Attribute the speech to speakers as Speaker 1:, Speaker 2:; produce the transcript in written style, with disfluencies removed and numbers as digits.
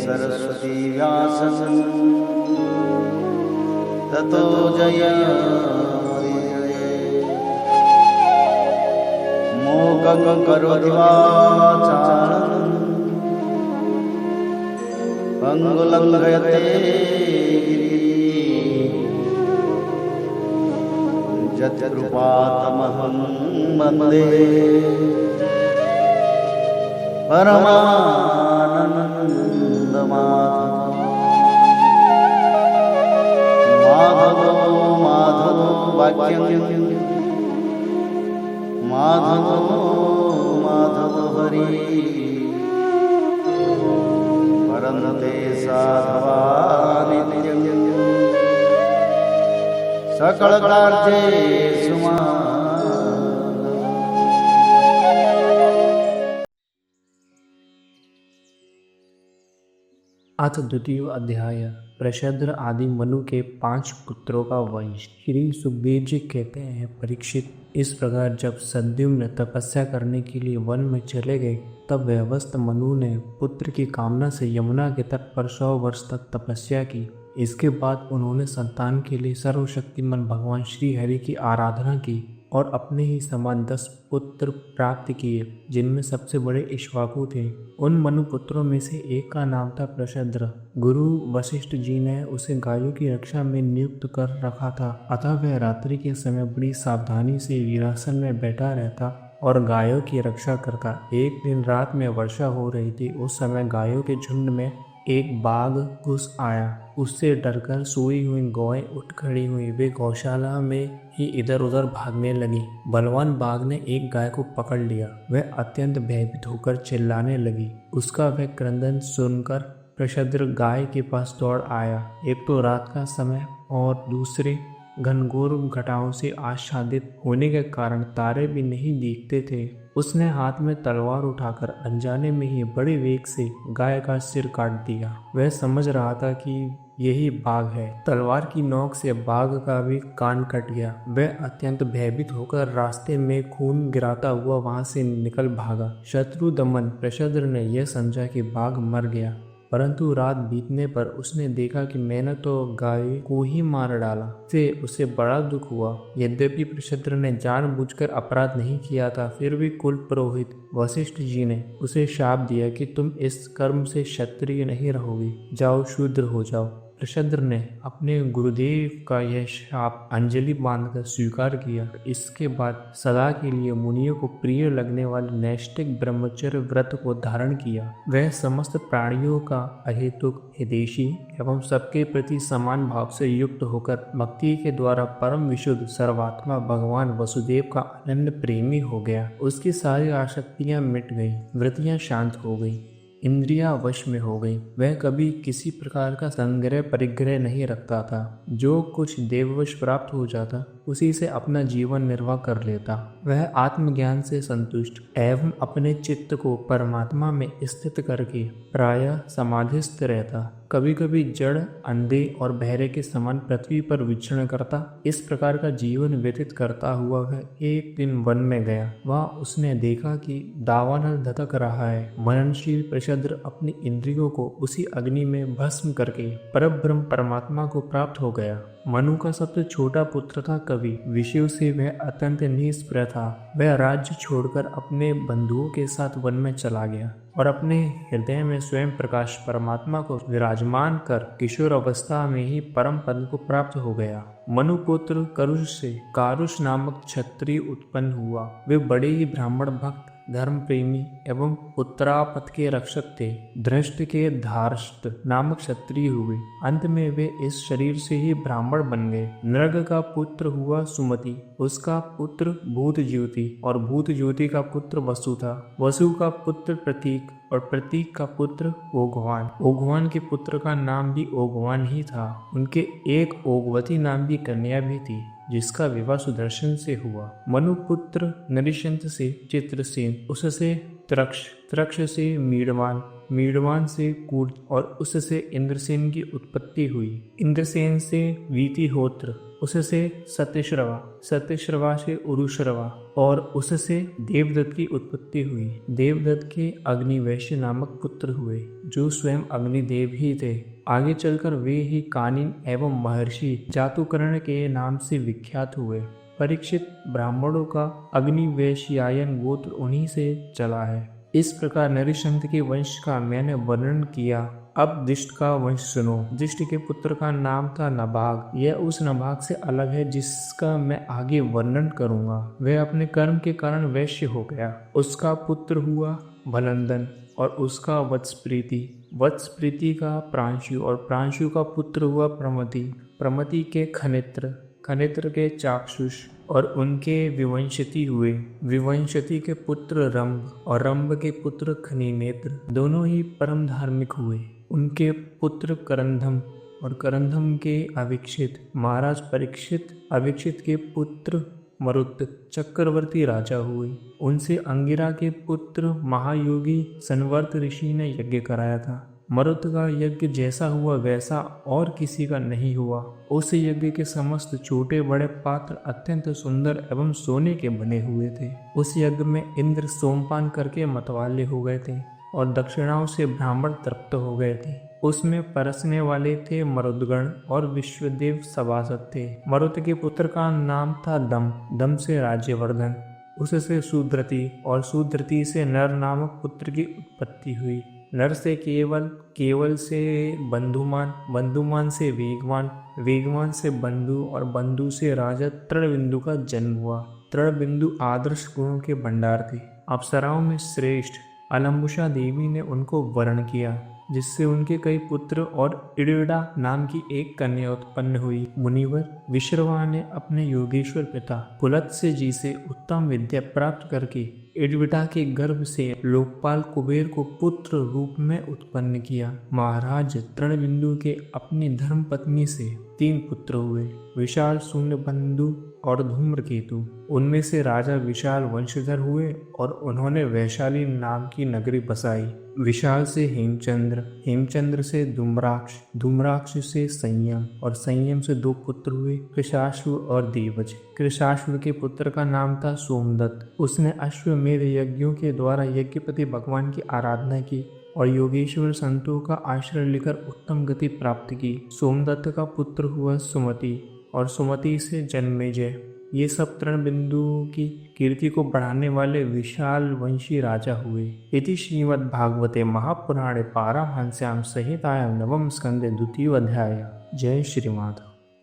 Speaker 1: सरस्वती व्यासं ततो मोकं करोति वाचालं पंगुलंघयते यत्कृपातमहं वन्दे परमानन्दमाधवो माधवो वाक्यं माधवो हरि परन्ते साधवा नित्यं सकलकार्येषु
Speaker 2: अथ द्वितीय अध्याय। प्रशद्र आदि मनु के 5 पुत्रों का वंश। श्री सुखदेव जी कहते हैं, परीक्षित, इस प्रकार जब सद्युम्न तपस्या करने के लिए वन में चले गए, तब व्यवस्थ मनु ने पुत्र की कामना से यमुना के तट पर 100 वर्ष तक तपस्या की। इसके बाद उन्होंने संतान के लिए सर्वशक्तिमान भगवान श्री हरि की आराधना की और अपने ही समान 10 पुत्र प्राप्त किए, जिनमें सबसे बड़े इक्ष्वाकु थे। उन मनुपुत्रों में से एक का नाम था प्रशद्र। गुरु वशिष्ठ जी ने उसे गायों की रक्षा में नियुक्त कर रखा था, अतः वह रात्रि के समय बड़ी सावधानी से वीरासन में बैठा रहता और गायों की रक्षा करता। एक दिन रात में वर्षा हो रही थी। उस समय गायों के झुंड में एक बाघ घुस आया। उससे डरकर सोई हुई गौएं उठ खड़ी हुई। वे गौशाला में ही इधर उधर भागने लगी। बलवान बाघ ने एक गाय को पकड़ लिया। वह अत्यंत भयभीत होकर चिल्लाने लगी। उसका वह क्रंदन सुनकर प्रशद्र गाय के पास दौड़ आया। एक तो रात का समय और दूसरे घनघोर घटाओं से आच्छादित होने के कारण तारे भी नहीं दिखते थे। उसने हाथ में तलवार उठाकर अनजाने में ही बड़े वेग से गाय का सिर काट दिया। वह समझ रहा था कि यही बाघ है। तलवार की नोक से बाघ का भी कान कट गया। वह अत्यंत भयभीत होकर रास्ते में खून गिराता हुआ वहां से निकल भागा। शत्रु दमन प्रशद्र ने यह समझा कि बाघ मर गया, परंतु रात बीतने पर उसने देखा कि मैंने तो गाय को ही मार डाला। से उसे बड़ा दुख हुआ। यद्यपि प्रशद्र ने जानबूझकर अपराध नहीं किया था, फिर भी कुल पुरोहित वशिष्ठ जी ने उसे शाप दिया कि तुम इस कर्म से क्षत्रिय नहीं रहोगे, जाओ शूद्र हो जाओ। प्रशद्र ने अपने गुरुदेव का यह शाप अंजलि बांधकर स्वीकार किया। इसके बाद सदा के लिए मुनियों को प्रिय लगने वाले नैष्ठिक ब्रह्मचर्य व्रत को धारण किया। वह समस्त प्राणियों का अहेतुक, हितैषी एवं सबके प्रति समान भाव से युक्त होकर भक्ति के द्वारा परम विशुद्ध सर्वात्मा भगवान वसुदेव का अनन्य प्रेमी हो गया। उसकी सारी आसक्तियां मिट गईं, वृत्तियां शांत हो गईं, इंद्रियां वश में हो गई। वह कभी किसी प्रकार का संग्रह परिग्रह नहीं रखता था। जो कुछ देववश प्राप्त हो जाता, उसी से अपना जीवन निर्वाह कर लेता। वह आत्मज्ञान से संतुष्ट एवं अपने चित्त को परमात्मा में स्थित करके प्रायः समाधिस्थ रहता। कभी कभी जड़, अंधे और बहरे के समान पृथ्वी पर विचरण करता। इस प्रकार का जीवन व्यतीत करता हुआ वह एक दिन वन में गया। वहाँ उसने देखा कि दावानल धधक रहा है। मननशील प्रशद्र अपनी इंद्रियों को उसी अग्नि में भस्म करके परब्रह्म परमात्मा को प्राप्त हो गया। मनु का सबसे छोटा पुत्र था कवि। विषयों से वह अत्यंत निस्पृह था। वह राज्य छोड़कर अपने बंधुओं के साथ वन में चला गया और अपने हृदय में स्वयं प्रकाश परमात्मा को विराजमान कर किशोर अवस्था में ही परम पद को प्राप्त हो गया। मनुपुत्र करुष से कारुष नामक क्षत्रिय उत्पन्न हुआ। वे बड़े ही ब्राह्मण भक्त, धर्म प्रेमी एवं उत्तरापथ के रक्षक थे। धृष्ट के धार्ष्ट नामक क्षत्रिय हुए। अंत में वे इस शरीर से ही ब्राह्मण बन गए। नृग का पुत्र हुआ सुमति, उसका पुत्र भूत ज्योति और भूत ज्योति का पुत्र वसु था। वसु का पुत्र प्रतीक और प्रतीक का पुत्र ओघवान। ओघवान के पुत्र का नाम भी ओघवान ही था। उनके एक ओघवती नाम की कन्या भी थी, जिसका विवाह सुदर्शन से हुआ। मनुपुत्र नरिशंत से चित्रसेन, उससे त्रक्ष, त्रक्ष से मीड़वान, मीडवान से कूट और उससे इंद्रसेन की उत्पत्ति हुई। इंद्रसेन से वीतिहोत्र, उससे सत्यश्रवा, सत्यश्रवा से उरुश्रवा और उससे देवदत्त की उत्पत्ति हुई। देवदत्त के अग्निवैश्य नामक पुत्र हुए जो स्वयं अग्निदेव ही थे। आगे चलकर वे ही कानिन एवं महर्षि जातुकर्ण के नाम से विख्यात हुए। परीक्षित ब्राह्मणों का अग्निवैश्यायन गोत्र उन्हीं से चला है। इस प्रकार नरिशंत के वंश का मैंने वर्णन किया। अब दिष्ट का वंश सुनो। दिष्ट के पुत्र का नाम था नभाग। यह उस नभाग से अलग है जिसका मैं आगे वर्णन करूंगा। वह अपने कर्म के कारण वैश्य हो गया। उसका पुत्र हुआ भनंदन और उसका वत्सप्रीति, वत्सप्रीति का प्रांशु और प्रांशु का पुत्र हुआ प्रमति, प्रमति के खनित्र, खनित्र के चाक्षुष और उनके विवंशति हुए। विवंशति के पुत्र रंभ और रंभ के पुत्र खनिनेत्र, दोनों ही परम धार्मिक हुए। उनके पुत्र करंधम और करंधम के अविक्षित, महाराज परीक्षित, अविक्षित के पुत्र मरुत चक्रवर्ती राजा हुए। उनसे अंगिरा के पुत्र महायोगी संवर्त ऋषि ने यज्ञ कराया था। मरुत का यज्ञ जैसा हुआ वैसा और किसी का नहीं हुआ। उस यज्ञ के समस्त छोटे बड़े पात्र अत्यंत सुंदर एवं सोने के बने हुए थे। उस यज्ञ में इंद्र सोमपान करके मतवाले हो गए थे और दक्षिणाओं से ब्राह्मण तृप्त हो गए थे। उसमें परसने वाले थे मरुदगण और विश्वदेव सभासद थे। मरुत के पुत्र का नाम था दम, दम से राज्यवर्धन, उससे सुधृति और सुधृति से नर नामक पुत्र की उत्पत्ति हुई। नर से केवल, केवल से बंधुमान, बंधुमान से वेगवान, वेगवान से बंधु और बंधु से राजा तृणबिंदु का जन्म हुआ। तृणबिंदु आदर्श गुणों के भंडार थे। अप्सराओं में श्रेष्ठ अलम्बुषा देवी ने उनको वरण किया, जिससे उनके कई पुत्र और इड़िड़ा नाम की एक कन्या उत्पन्न हुई। मुनिवर विश्रवा ने अपने योगेश्वर पिता पुलत्स्य जी से उत्तम विद्या प्राप्त करके इड़विटा के गर्भ से लोकपाल कुबेर को पुत्र रूप में उत्पन्न किया। महाराज तृणबिंदु के अपनी धर्म पत्नी से 3 पुत्र हुए, विशाल, शून्यबंधु और धूम्रकेतु। उनमें से राजा विशाल वंशधर हुए और उन्होंने वैशाली नाम की नगरी बसाई। विशाल से हेमचंद्र, हेमचंद्र से धूम्राक्ष, धूम्राक्ष से संयम और संयम से 2 पुत्र हुए, कृशाश्व और देवज। कृशाश्व के पुत्र का नाम था सोमदत्त। उसने अश्वमेध यज्ञों के द्वारा यज्ञपति भगवान की आराधना की और योगेश्वर संतों का आश्रय लेकर उत्तम गति प्राप्त की। सोमदत्त का पुत्र हुआ सुमति और सुमति से जन्मेजय। ये सब तृणबिंदु की कीर्ति को बढ़ाने वाले विशाल वंशी राजा हुए। इति श्रीमद्भागवते महापुराणे पारमहंस्यां संहितायां नवम स्कंदे 2य अध्याय। जय श्रीमाधव।